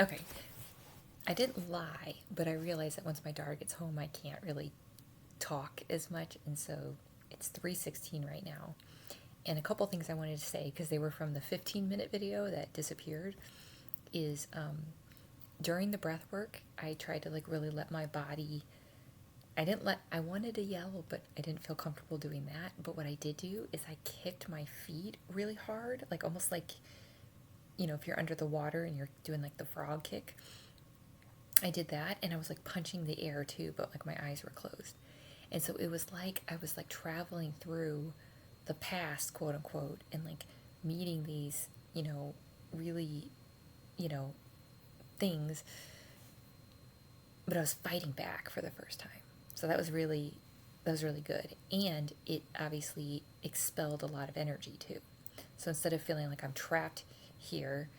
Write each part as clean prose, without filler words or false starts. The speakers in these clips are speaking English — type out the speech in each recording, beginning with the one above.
Okay, I didn't lie, but I realized that once my daughter gets home, I can't really talk as much, and so it's 3:16 right now. And a couple things I wanted to say because they were from the 15-minute video that disappeared is during the breath work, I tried to like really let my body. I wanted to yell, but I didn't feel comfortable doing that. But what I did do is I kicked my feet really hard, like almost like, if you're under the water and you're doing like the frog kick. I did that and I was like punching the air too, but like my eyes were closed. And so it was like I was like traveling through the past, quote unquote, and like meeting these, really, you know, things, but I was fighting back for the first time. So that was really good. And it obviously expelled a lot of energy too. So instead of feeling like I'm trapped here,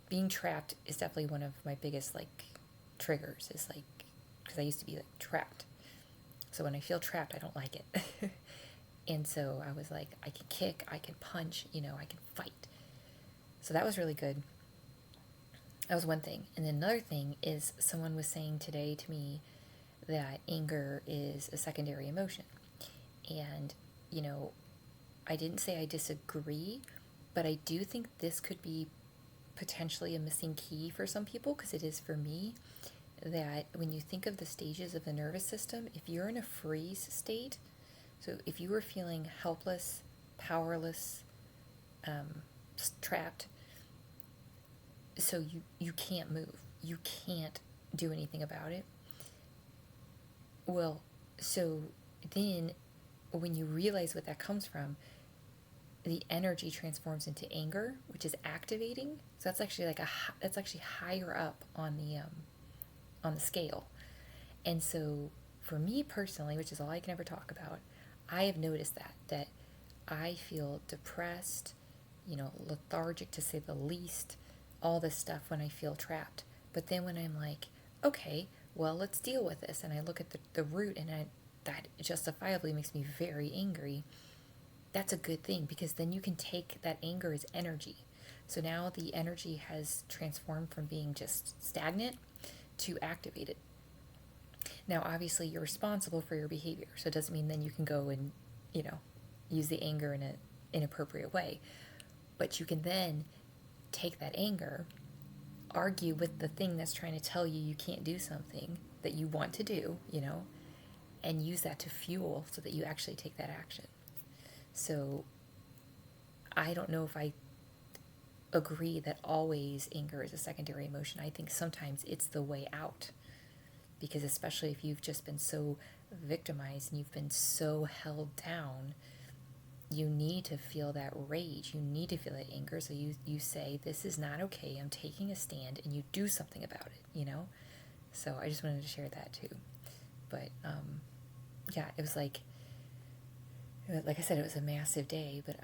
being trapped is definitely one of my biggest like triggers, is like, because I used to be like trapped. So when I feel trapped, I don't like it. And so I was like, I can kick, I can punch, I can fight. So that was really good. That was one thing. And then another thing is someone was saying today to me that anger is a secondary emotion. And, you know, I didn't say I disagree, but I do think this could be potentially a missing key for some people, because it is for me. That when you think of the stages of the nervous system, if you're in a freeze state, so if you were feeling helpless, powerless, trapped, so you can't move, you can't do anything about it. Well, so then when you realize what that comes from, the energy transforms into anger, which is activating. So that's actually that's actually higher up on the scale. And so for me personally, which is all I can ever talk about, I have noticed that I feel depressed, lethargic to say the least, all this stuff when I feel trapped. But then when I'm like, okay, well, let's deal with this, and I look at the root, and that justifiably makes me very angry, that's a good thing, because then you can take that anger as energy. So now the energy has transformed from being just stagnant to activated. Now, obviously, you're responsible for your behavior, so it doesn't mean then you can go and, you know, use the anger in an inappropriate way. But you can then take that anger, argue with the thing that's trying to tell you you can't do something that you want to do, and use that to fuel so that you actually take that action. So I don't know if I agree that always anger is a secondary emotion. I think sometimes it's the way out, because especially if you've just been so victimized and you've been so held down, you need to feel that rage, you need to feel that anger, so you say, this is not okay, I'm taking a stand, and you do something about it. So I just wanted to share that too. But yeah, it was like I said, it was a massive day, but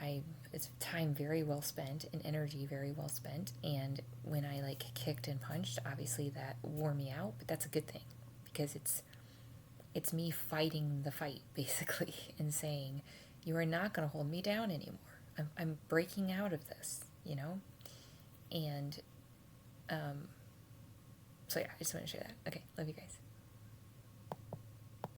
it's time very well spent and energy very well spent. And when I like kicked and punched, obviously that wore me out, but that's a good thing, because it's me fighting the fight basically and saying, you are not going to hold me down anymore. I'm breaking out of this. And so yeah, I just want to share that. Okay, love you guys.